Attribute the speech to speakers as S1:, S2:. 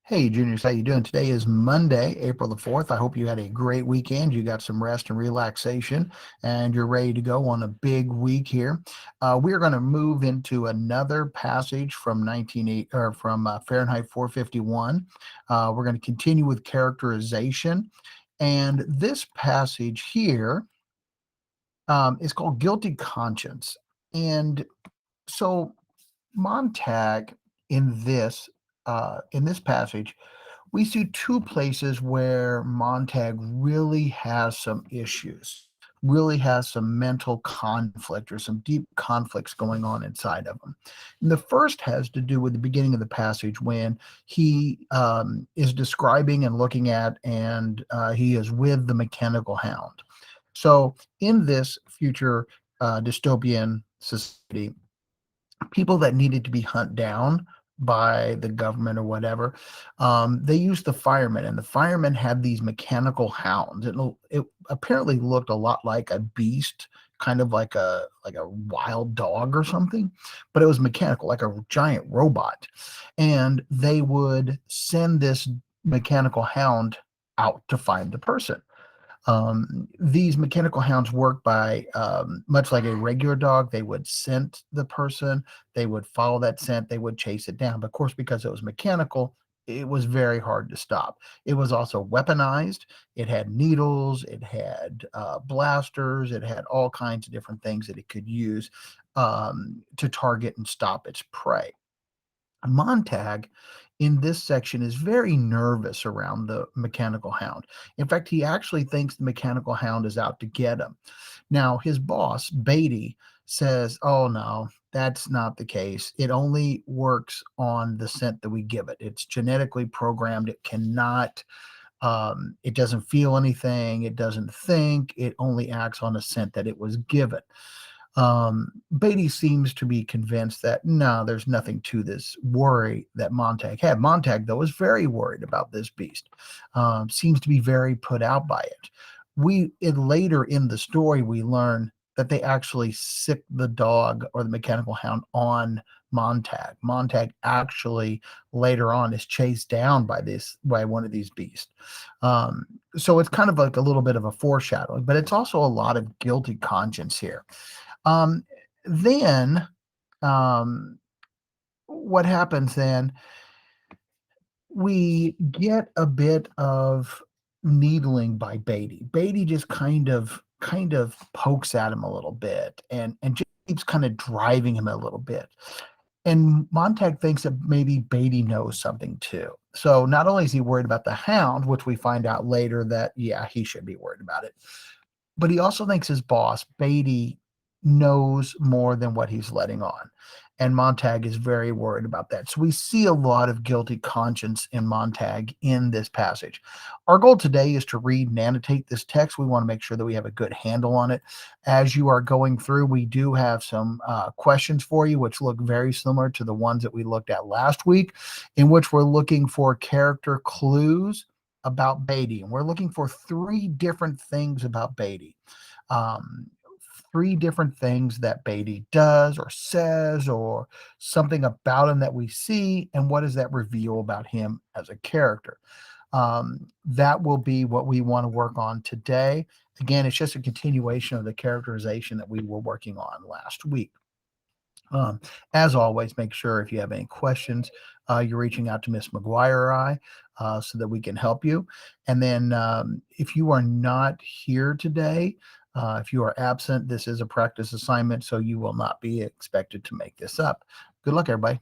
S1: Hey, Juniors, how you doing? Today is Monday, April the 4th. I hope you had a great weekend. You got some rest and relaxation, and you're ready to go on a big week here. We're going to move into another passage from 198 or from Fahrenheit 451. We're going to continue with characterization, and this passage here is called Guilty Conscience. And so Montag in this passage, we see two places where Montag really has some issues, really has some mental conflict or some deep conflicts going on inside of him. And the first has to do with the beginning of the passage when he is describing and looking at, and he is with the mechanical hound. So in this future dystopian society, people that needed to be hunted down by the government or whatever, they used the firemen, and the firemen had these mechanical hounds. It apparently looked a lot like a beast, kind of like a wild dog or something, but it was mechanical, like a giant robot. And they would send this mechanical hound out to find the person. These mechanical hounds work by much like a regular dog. They would scent the person, they would follow that scent, they would chase it down. But of course, because it was mechanical, it was very hard to stop. It was also weaponized. It had needles, it had blasters, it had all kinds of different things that it could use to target and stop its prey. Montag in this section is very nervous around the mechanical hound. In fact, he actually thinks the mechanical hound is out to get him. Now, his boss, Beatty, says, "Oh, no, that's not the case. It only works on the scent that we give it. It's genetically programmed. It cannot, it doesn't feel anything. It doesn't think. It only acts on a scent that it was given." Beatty seems to be convinced that no, there's nothing to this worry that Montag had. Montag, though, is very worried about this beast, seems to be very put out by it. Later in the story, we learn that they actually sick the dog or the mechanical hound on Montag. Montag actually later on is chased down by one of these beasts. Um, so it's kind of like a little bit of a foreshadowing, but it's also a lot of guilty conscience here. Um, then, um, what happens then? We get a bit of needling by Beatty. Beatty just kind of pokes at him a little bit and just keeps kind of driving him a little bit. And Montag thinks that maybe Beatty knows something too. So not only is he worried about the hound, which we find out later that yeah, he should be worried about it, but he also thinks his boss, Beatty, knows more than what he's letting on. And Montag is very worried about that. So we see a lot of guilty conscience in Montag in this passage. Our goal today is to read and annotate this text. We want to make sure that we have a good handle on it. As you are going through, we do have some questions for you, which look very similar to the ones that we looked at last week, in which we're looking for character clues about Beatty. And we're looking for three different things about Beatty. Um, Three different things that Beatty does or says, or something about him that we see, and what does that reveal about him as a character? That will be what we want to work on today. Again, it's just a continuation of the characterization that we were working on last week. Um, as always, make sure if you have any questions, you're reaching out to Miss McGuire or I so that we can help you. And then if you are not here today, if you are absent, this is a practice assignment, so you will not be expected to make this up. Good luck, everybody.